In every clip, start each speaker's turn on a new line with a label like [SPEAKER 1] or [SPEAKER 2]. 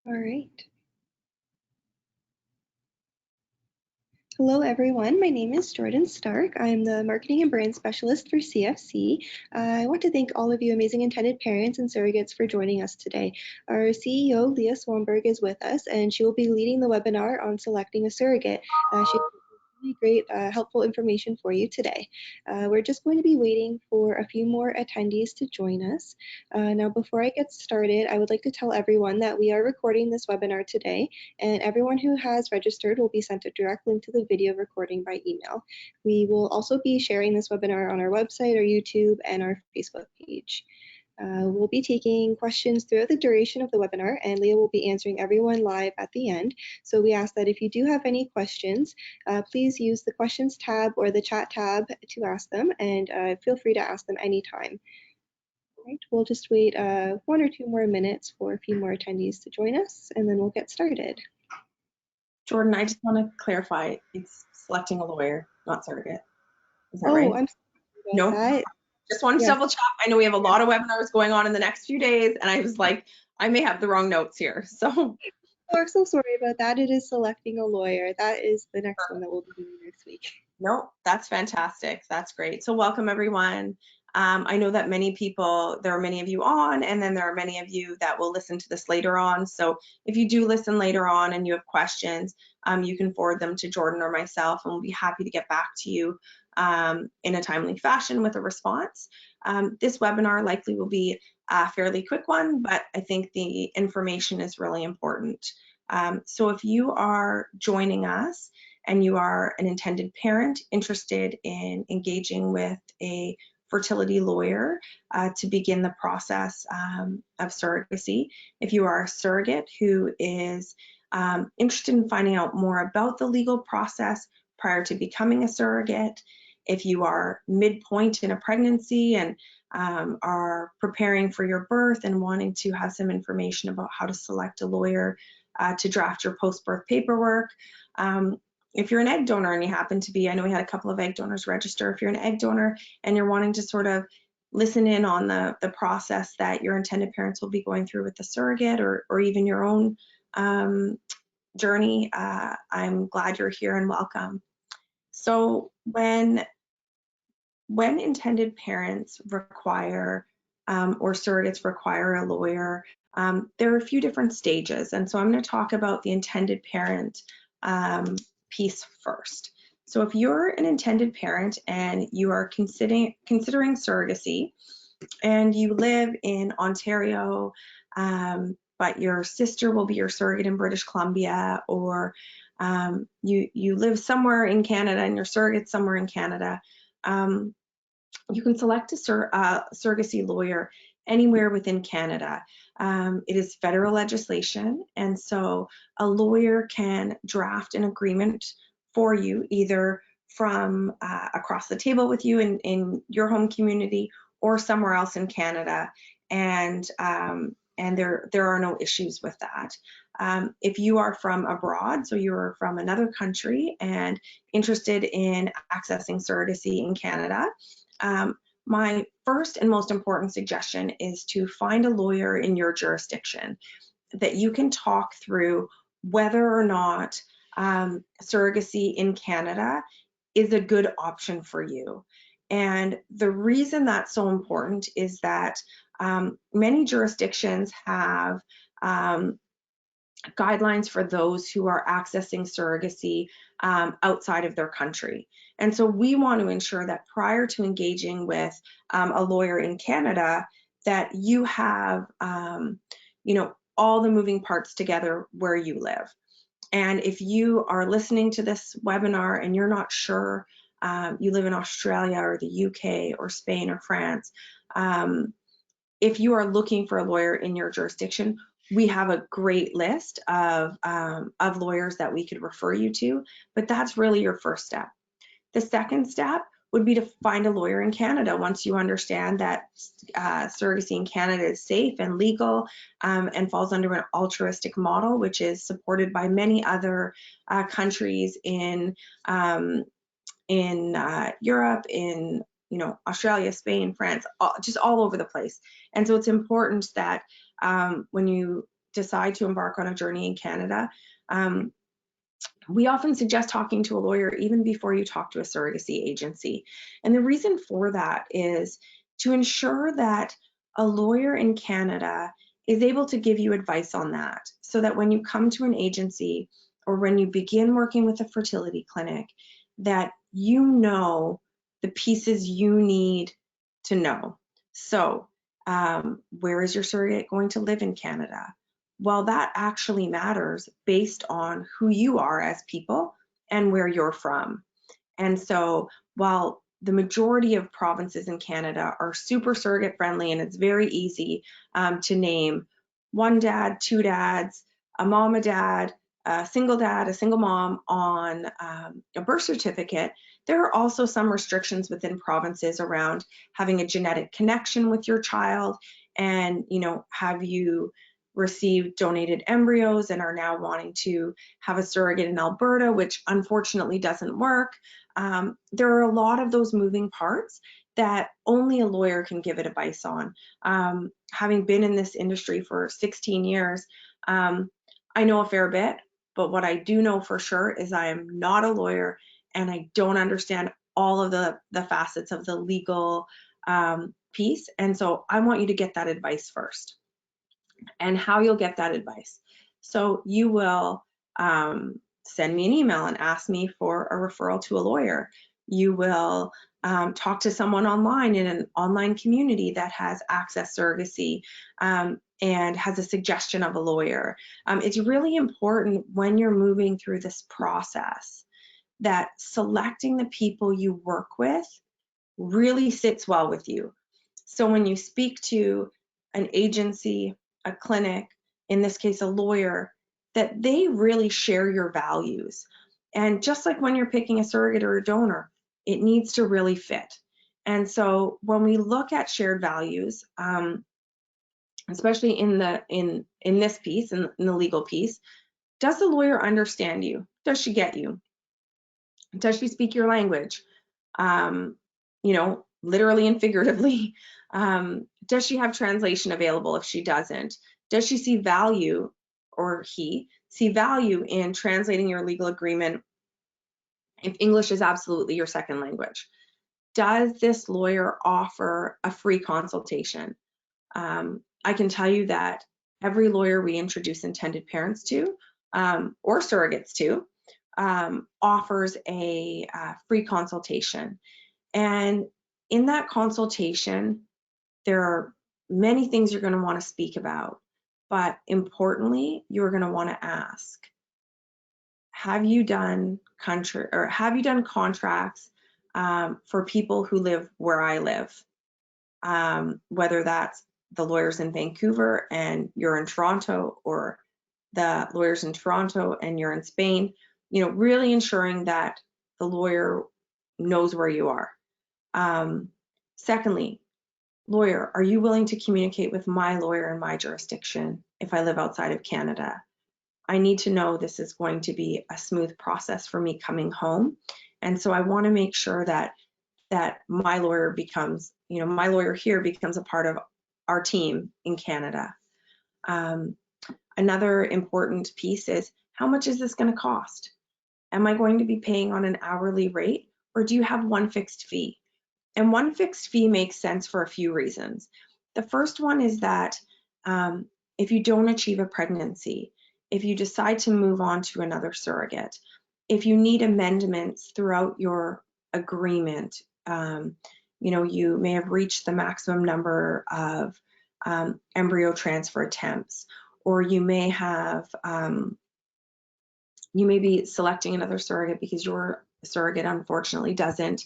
[SPEAKER 1] All right. Hello, everyone. My name is Jordan Stark. I'm the Marketing and Brand Specialist for CFC. I want to thank all of you amazing intended parents and surrogates for joining us today. Our CEO, Leia Swanberg, is with us, and she will be leading the webinar on selecting a surrogate. She really great, helpful information for you today. We're just going to be waiting for a few more attendees to join us. Now, before I get started, I would like to tell everyone that we are recording this webinar today, and everyone who has registered will be sent a direct link to the video recording by email. We will also be sharing this webinar on our website, our YouTube, and our Facebook page. We'll be taking questions throughout the duration of the webinar, and Leah will be answering everyone live at the end. So we ask that if you do have any questions, please use the questions tab or the chat tab to ask them, and feel free to ask them anytime. Right, we'll just wait 1 or 2 more minutes for a few more attendees to join us, and then we'll get started.
[SPEAKER 2] Jordan, I just want to clarify, it's selecting a lawyer, not surrogate. Is that right?
[SPEAKER 1] I'm sorry about that.
[SPEAKER 2] Just wanted to double check. I know we have a lot of webinars going on in the next few days, and I was like, I may have the wrong notes here. So
[SPEAKER 1] we're so sorry about that. It is selecting a lawyer. That is the next one that we'll be doing next week.
[SPEAKER 2] No, that's fantastic. That's great. So welcome, everyone. I know that many people, there are many of you on, and then there are many of you that will listen to this later on. So if you do listen later on and you have questions, you can forward them to Jordan or myself, and we'll be happy to get back to you in a timely fashion with a response. This webinar likely will be a fairly quick one, but I think the information is really important. So if you are joining us and you are an intended parent interested in engaging with a fertility lawyer to begin the process of surrogacy, if you are a surrogate who is interested in finding out more about the legal process prior to becoming a surrogate, if you are midpoint in a pregnancy and are preparing for your birth and wanting to have some information about how to select a lawyer to draft your post-birth paperwork, if you're an egg donor and you happen to be, I know we had a couple of egg donors register, if you're an egg donor and you're wanting to sort of listen in on the process that your intended parents will be going through with the surrogate, or even your own journey, I'm glad you're here and welcome. So when intended parents require or surrogates require a lawyer, there are a few different stages, and so I'm going to talk about the intended parent piece first. So if you're an intended parent and you are considering surrogacy and you live in Ontario, but your sister will be your surrogate in British Columbia, or you live somewhere in Canada and your surrogate somewhere in Canada, you can select a surrogacy lawyer anywhere within Canada. It is federal legislation, and so a lawyer can draft an agreement for you, either from across the table with you in your home community or somewhere else in Canada, and there are no issues with that. If you are from abroad, so you're from another country and interested in accessing surrogacy in Canada, my first and most important suggestion is to find a lawyer in your jurisdiction that you can talk through whether or not surrogacy in Canada is a good option for you. And the reason that's so important is that many jurisdictions have guidelines for those who are accessing surrogacy outside of their country. And so we want to ensure that prior to engaging with a lawyer in Canada, that you have, all the moving parts together where you live. And if you are listening to this webinar and you're not sure, you live in Australia or the UK or Spain or France, if you are looking for a lawyer in your jurisdiction, we have a great list of lawyers that we could refer you to, but that's really your first step. The second step would be to find a lawyer in Canada once you understand that surrogacy in Canada is safe and legal and falls under an altruistic model, which is supported by many other countries in Europe, in Australia, Spain, France, just all over the place. And so it's important that when you decide to embark on a journey in Canada, we often suggest talking to a lawyer even before you talk to a surrogacy agency. And the reason for that is to ensure that a lawyer in Canada is able to give you advice on that, so that when you come to an agency or when you begin working with a fertility clinic, that you know the pieces you need to know. So, where is your surrogate going to live in Canada? Well, that actually matters based on who you are as people and where you're from. And so while the majority of provinces in Canada are super surrogate friendly, and it's very easy to name one dad, two dads, a mom, a dad, a single mom on a birth certificate, there are also some restrictions within provinces around having a genetic connection with your child, and have you received donated embryos and are now wanting to have a surrogate in Alberta, which unfortunately doesn't work. There are a lot of those moving parts that only a lawyer can give advice on. Having been in this industry for 16 years, I know a fair bit, but what I do know for sure is I am not a lawyer, and I don't understand all of the facets of the legal piece. And so I want you to get that advice first. And how you'll get that advice. So you will send me an email and ask me for a referral to a lawyer. You will talk to someone online in an online community that has access surrogacy and has a suggestion of a lawyer. It's really important when you're moving through this process that selecting the people you work with really sits well with you. So when you speak to an agency, a clinic, in this case a lawyer, that they really share your values. And just like when you're picking a surrogate or a donor, it needs to really fit. And so when we look at shared values, especially in this piece, in the legal piece, does the lawyer understand you? Does she get you? Does she speak your language? Literally and figuratively. Does she have translation available if she doesn't? Does she see value, or he see value in translating your legal agreement if English is absolutely your second language? Does this lawyer offer a free consultation? I can tell you that every lawyer we introduce intended parents to, or surrogates to, offers a free consultation. And in that consultation, there are many things you're going to want to speak about, but importantly, you're going to want to ask, have you done contracts for people who live where I live? Whether that's the lawyers in Vancouver and you're in Toronto, or the lawyers in Toronto and you're in Spain, really ensuring that the lawyer knows where you are. Secondly, lawyer, are you willing to communicate with my lawyer in my jurisdiction if I live outside of Canada? I need to know this is going to be a smooth process for me coming home. And so I want to make sure that my lawyer here becomes a part of our team in Canada. Another important piece is, how much is this going to cost? Am I going to be paying on an hourly rate, or do you have one fixed fee? And one fixed fee makes sense for a few reasons. The first one is that if you don't achieve a pregnancy, if you decide to move on to another surrogate, if you need amendments throughout your agreement, you may have reached the maximum number of embryo transfer attempts, or you may be selecting another surrogate because your surrogate unfortunately doesn't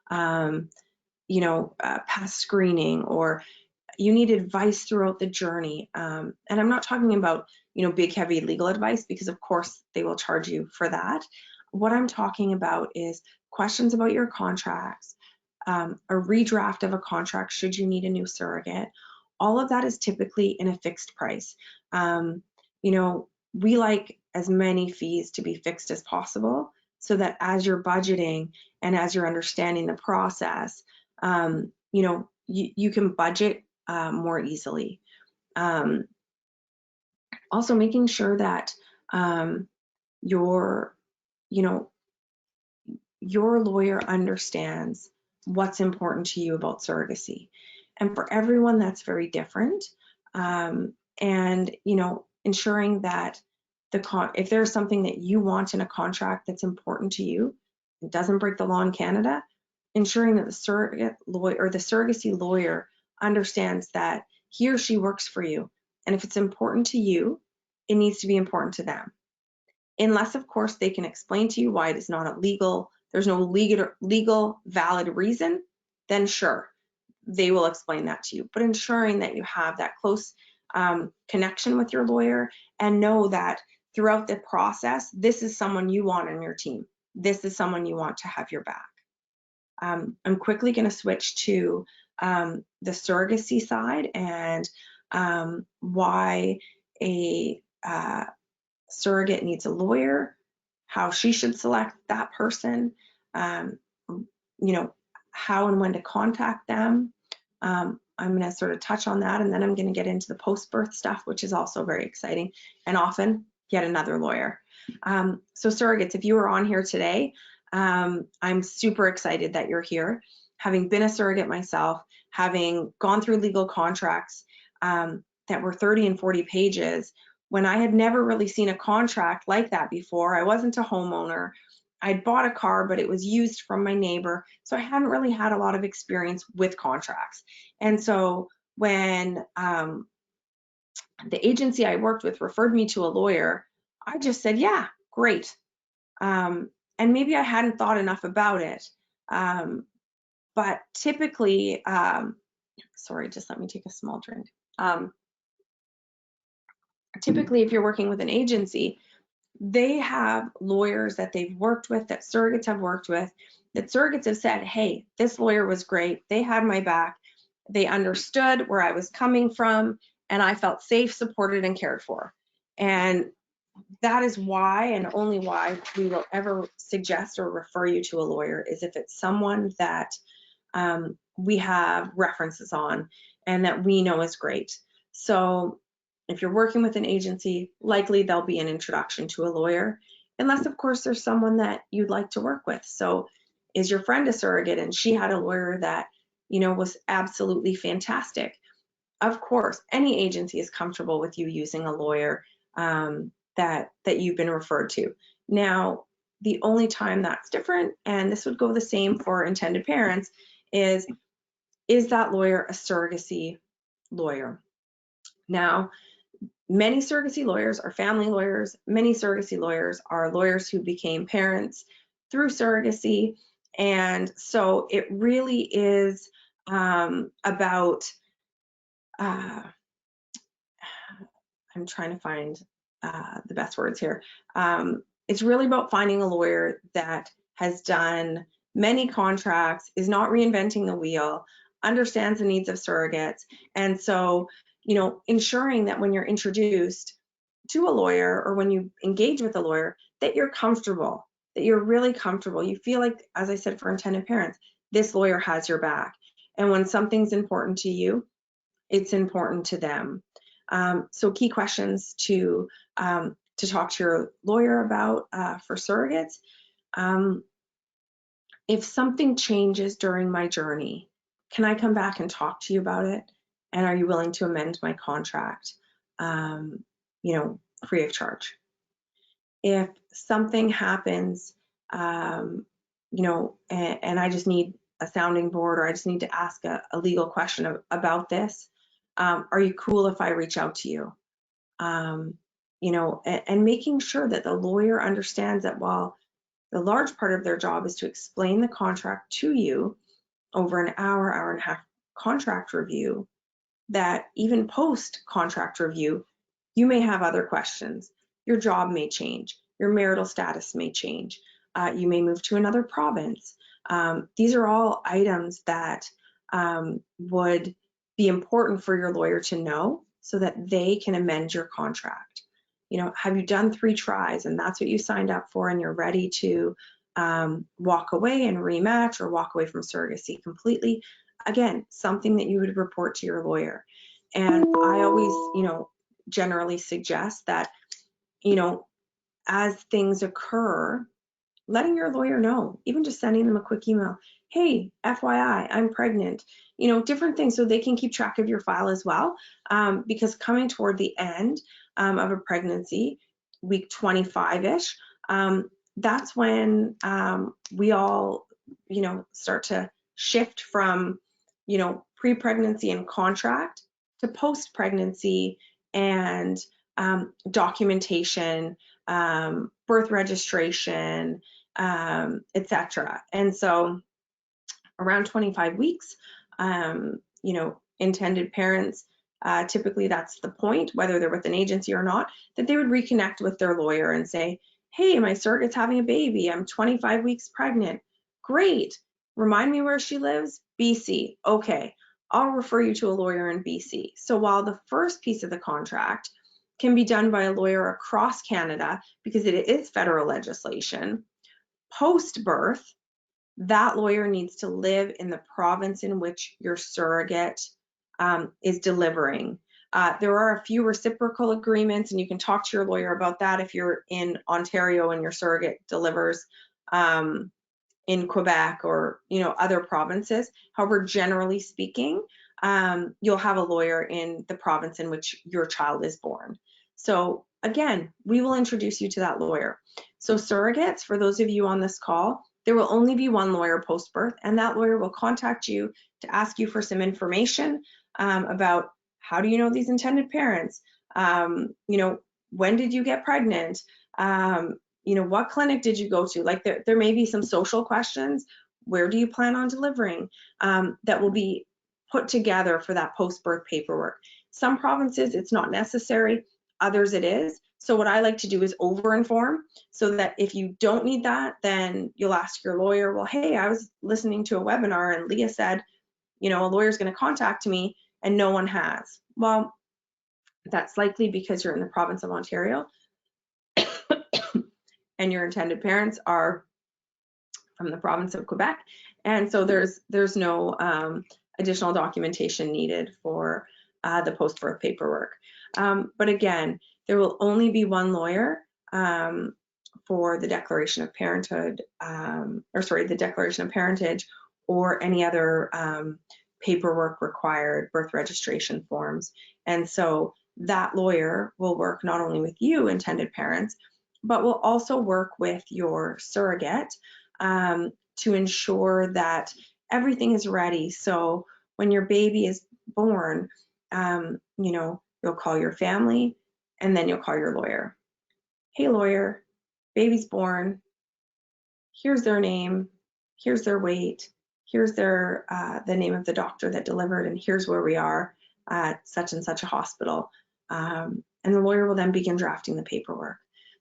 [SPEAKER 2] pass screening, or you need advice throughout the journey. And I'm not talking about, big, heavy legal advice, because of course they will charge you for that. What I'm talking about is questions about your contracts, a redraft of a contract should you need a new surrogate. All of that is typically in a fixed price. We like as many fees to be fixed as possible, so that as you're budgeting and as you're understanding the process, you can budget more easily. Also making sure that your, you know, your lawyer understands what's important to you about surrogacy. And for everyone, that's very different. And, you know, ensuring that if there's something that you want in a contract that's important to you, it doesn't break the law in Canada, ensuring that the surrogate lawyer or the surrogacy lawyer understands that he or she works for you. And if it's important to you, it needs to be important to them. Unless, of course, they can explain to you why it is not illegal, there's no legal valid reason, then sure, they will explain that to you. But ensuring that you have that close connection with your lawyer and know that throughout the process, this is someone you want on your team. This is someone you want to have your back. I'm quickly going to switch to the surrogacy side and why a surrogate needs a lawyer, how she should select that person, you know, how and when to contact them. I'm going to sort of touch on that, and then I'm going to get into the post-birth stuff, which is also very exciting, and often yet another lawyer. So surrogates, if you are on here today, I'm super excited that you're here. Having been a surrogate myself, having gone through legal contracts that were 30 and 40 pages, when I had never really seen a contract like that before. I wasn't a homeowner. I'd bought a car, but it was used from my neighbor. So I hadn't really had a lot of experience with contracts. And so when the agency I worked with referred me to a lawyer, I just said, yeah, great. And maybe I hadn't thought enough about it. But typically, sorry, just let me take a small drink. Typically, if you're working with an agency, they have lawyers that they've worked with, that surrogates have worked with, that surrogates have said, hey, this lawyer was great. They had my back. They understood where I was coming from, and I felt safe, supported, and cared for. And that is why, and only why, we will ever suggest or refer you to a lawyer is if it's someone that we have references on and that we know is great. So if you're working with an agency, likely there'll be an introduction to a lawyer, unless of course there's someone that you'd like to work with. So is your friend a surrogate and she had a lawyer that, you know, was absolutely fantastic? Of course, any agency is comfortable with you using a lawyer that you've been referred to. Now, the only time that's different, and this would go the same for intended parents, is that lawyer a surrogacy lawyer? Now, many surrogacy lawyers are family lawyers. Many surrogacy lawyers are lawyers who became parents through surrogacy. And so it really is about, I'm trying to find the best words here. It's really about finding a lawyer that has done many contracts, is not reinventing the wheel, understands the needs of surrogates. And so, you know, ensuring that when you're introduced to a lawyer or when you engage with a lawyer, that you're comfortable, that you're really comfortable. You feel like, as I said, for intended parents, this lawyer has your back. And when something's important to you, it's important to them. So key questions to talk to your lawyer about for surrogates. If something changes during my journey, can I come back and talk to you about it? And are you willing to amend my contract, you know, free of charge? If something happens, you know, and I just need a sounding board, or I just need to ask a legal question about this, are you cool if I reach out to you? You know, and making sure that the lawyer understands that while the large part of their job is to explain the contract to you over an hour, hour and a half contract review, that even post contract review, you may have other questions. Your job may change. Your marital status may change. You may move to another province. These are all items that would be important for your lawyer to know so that they can amend your contract. You know, have you done 3 tries and that's what you signed up for and you're ready to walk away and rematch or walk away from surrogacy completely? Again, something that you would report to your lawyer. And I always, you know, generally suggest that, you know, as things occur, letting your lawyer know, even just sending them a quick email, hey, FYI, I'm pregnant, you know, different things so they can keep track of your file as well. Because coming toward the end of a pregnancy, week 25-ish, that's when we all, you know, start to shift from, you know, pre-pregnancy and contract to post-pregnancy and documentation, birth registration, etc. And so around 25 weeks, you know, intended parents, typically that's the point, whether they're with an agency or not, that they would reconnect with their lawyer and say, hey, my surrogate's having a baby. I'm 25 weeks pregnant. Great. Remind me where she lives? BC. Okay. I'll refer you to a lawyer in BC. So while the first piece of the contract can be done by a lawyer across Canada because it is federal legislation, post-birth, that lawyer needs to live in the province in which your surrogate is delivering. There are a few reciprocal agreements, and you can talk to your lawyer about that if you're in Ontario and your surrogate delivers in Quebec or, you know, other provinces. However, generally speaking, you'll have a lawyer in the province in which your child is born. So again, we will introduce you to that lawyer. So surrogates, for those of you on this call, there will only be one lawyer post-birth, and that lawyer will contact you to ask you for some information about how do you know these intended parents, you know, when did you get pregnant, you know, what clinic did you go to? Like there may be some social questions. Where do you plan on delivering? That will be put together for that post-birth paperwork. Some provinces, it's not necessary. Others it is. So what I like to do is over-inform so that if you don't need that, then you'll ask your lawyer, well, hey, I was listening to a webinar and Leah said, you know, a lawyer's going to contact me and no one has. Well, that's likely because you're in the province of Ontario and your intended parents are from the province of Quebec. And so there's no additional documentation needed for the post-birth paperwork. But again, there will only be one lawyer for the declaration of parenthood, the declaration of parentage or any other paperwork required, birth registration forms. And so that lawyer will work not only with you, intended parents, but will also work with your surrogate to ensure that everything is ready. So when your baby is born, you know, you'll call your family and then you'll call your lawyer. Hey, lawyer, baby's born. Here's their name. Here's their weight. Here's their the name of the doctor that delivered, and here's where we are at such and such a hospital. And the lawyer will then begin drafting the paperwork.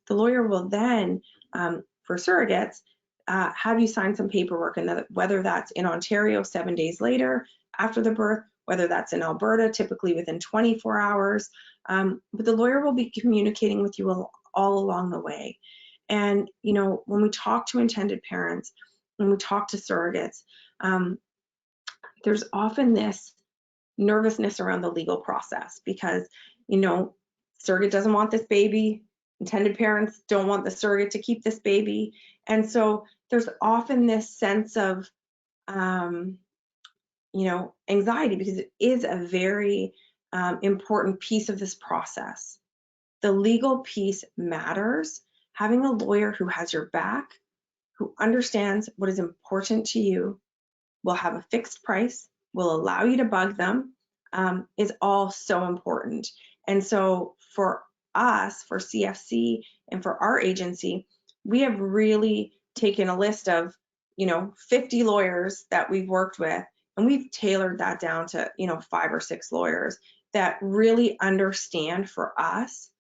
[SPEAKER 2] The lawyer will then, for surrogates, have you sign some paperwork, and whether that's in Ontario 7 days later after the birth, whether that's in Alberta, typically within 24 hours. But the lawyer will be communicating with you all along the way. And, you know, when we talk to intended parents, when we talk to surrogates, there's often this nervousness around the legal process because, you know, surrogate doesn't want this baby, intended parents don't want the surrogate to keep this baby. And so there's often this sense of, you know, anxiety because it is a very important piece of this process. The legal piece matters. Having a lawyer who has your back, who understands what is important to you, will have a fixed price, will allow you to bug them, is all so important. And so for us, for CFC and for our agency, we have really taken a list of, you know, 50 lawyers that we've worked with, and we've tailored that down to, you know, 5 or 6 lawyers that really understand for us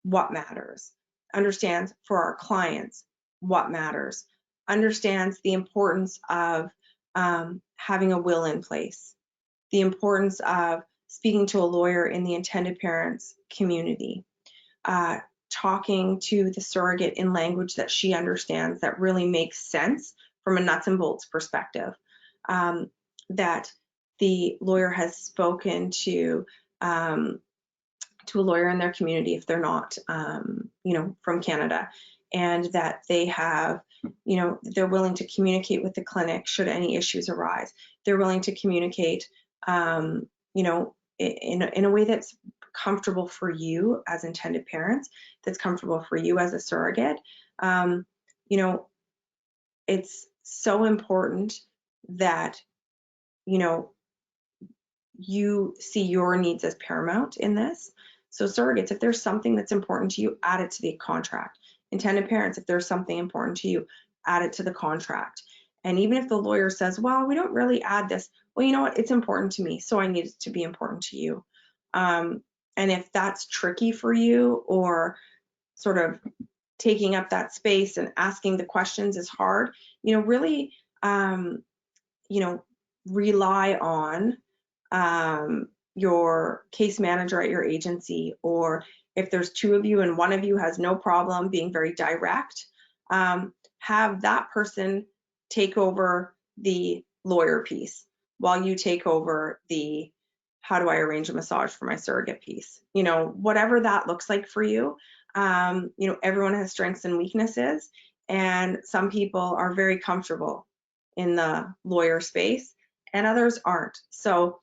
[SPEAKER 2] what matters, understands for our clients what matters, understands the importance of having a will in place, the importance of speaking to a lawyer in the intended parents community, talking to the surrogate in language that she understands that really makes sense from a nuts and bolts perspective, that the lawyer has spoken to to a lawyer in their community if they're not, from Canada, and that they have, they're willing to communicate with the clinic should any issues arise. They're willing to communicate, in a way that's comfortable for you as intended parents, that's comfortable for you as a surrogate. It's so important that, you see your needs as paramount in this. So surrogates, if there's something that's important to you, add it to the contract. Intended parents, if there's something important to you, add it to the contract. And even if the lawyer says, well, we don't really add this, well, you know what, it's important to me, so I need it to be important to you. And if that's tricky for you, or sort of taking up that space and asking the questions is hard, really, rely on your case manager at your agency, or if there's two of you and one of you has no problem being very direct, have that person take over the lawyer piece while you take over the how do I arrange a massage for my surrogate piece. Whatever that looks like for you. Everyone has strengths and weaknesses, and some people are very comfortable in the lawyer space and others aren't. So,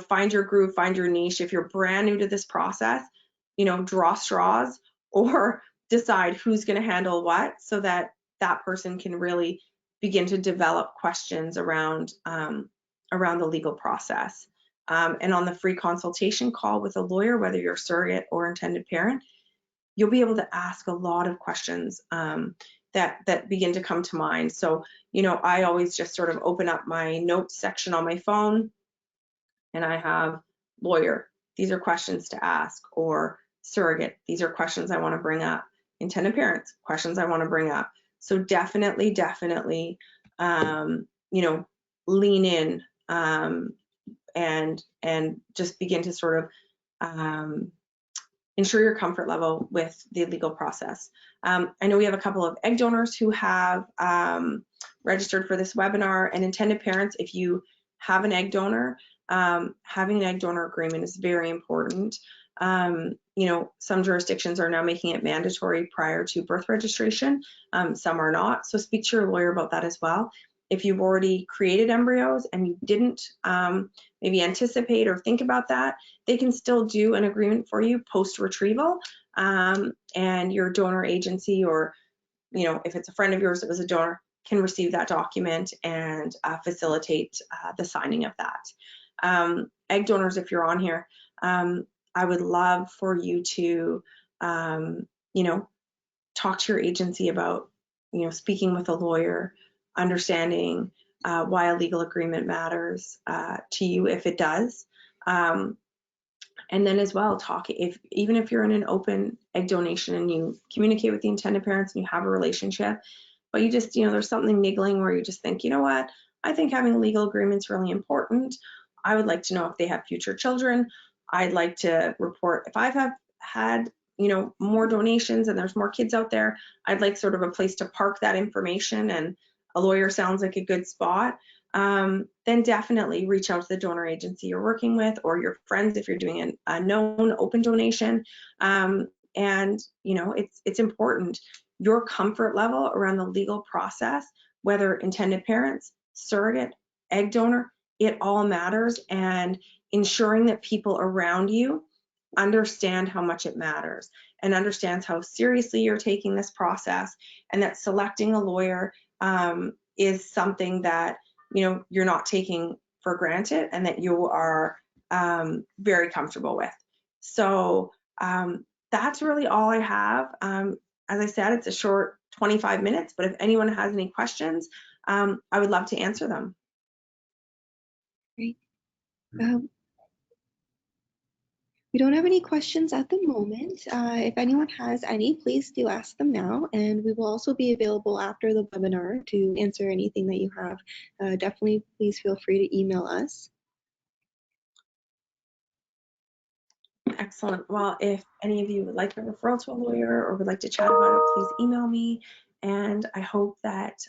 [SPEAKER 2] find your groove, find your niche. If you're brand new to this process, draw straws or decide who's going to handle what, so that that person can really begin to develop questions around the legal process. And on the free consultation call with a lawyer, whether you're a surrogate or intended parent, you'll be able to ask a lot of questions that begin to come to mind. So, I always just sort of open up my notes section on my phone, and I have lawyer, these are questions to ask, or surrogate, these are questions I want to bring up, intended parents, questions I want to bring up. So definitely, lean in and just begin to sort of ensure your comfort level with the legal process. I know we have a couple of egg donors who have registered for this webinar, and intended parents, if you have an egg donor, having an egg donor agreement is very important. Some jurisdictions are now making it mandatory prior to birth registration. Some are not. So speak to your lawyer about that as well. If you've already created embryos and you didn't maybe anticipate or think about that, they can still do an agreement for you post-retrieval, and your donor agency, or if it's a friend of yours that was a donor, can receive that document and facilitate the signing of that. Egg donors, if you're on here, I would love for you to talk to your agency about speaking with a lawyer, understanding why a legal agreement matters to you, if it does. And then as well, even if you're in an open egg donation and you communicate with the intended parents and you have a relationship, but you just, there's something niggling where you just think, you know what, I think having a legal agreement is really important. I would like to know if they have future children. I'd like to report if I've had more donations and there's more kids out there. I'd like sort of a place to park that information, and a lawyer sounds like a good spot. Then definitely reach out to the donor agency you're working with, or your friends if you're doing a known open donation. And it's important. Your comfort level around the legal process, whether intended parents, surrogate, egg donor, it all matters, and ensuring that people around you understand how much it matters and understands how seriously you're taking this process, and that selecting a lawyer is something that you're not taking for granted, and that you are very comfortable with. So that's really all I have. As I said, it's a short 25 minutes, but if anyone has any questions, I would love to answer them.
[SPEAKER 1] Great. We don't have any questions at the moment. If anyone has any, please do ask them now, and we will also be available after the webinar to answer anything that you have. Definitely, please feel free to email us.
[SPEAKER 2] Excellent. Well, if any of you would like a referral to a lawyer or would like to chat about it, please email me. And I hope that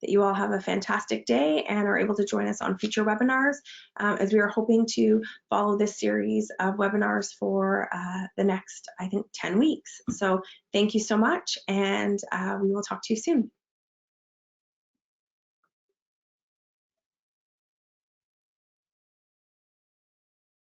[SPEAKER 2] that you all have a fantastic day and are able to join us on future webinars, as we are hoping to follow this series of webinars for the next, I think, 10 weeks. So thank you so much, and we will talk to you soon.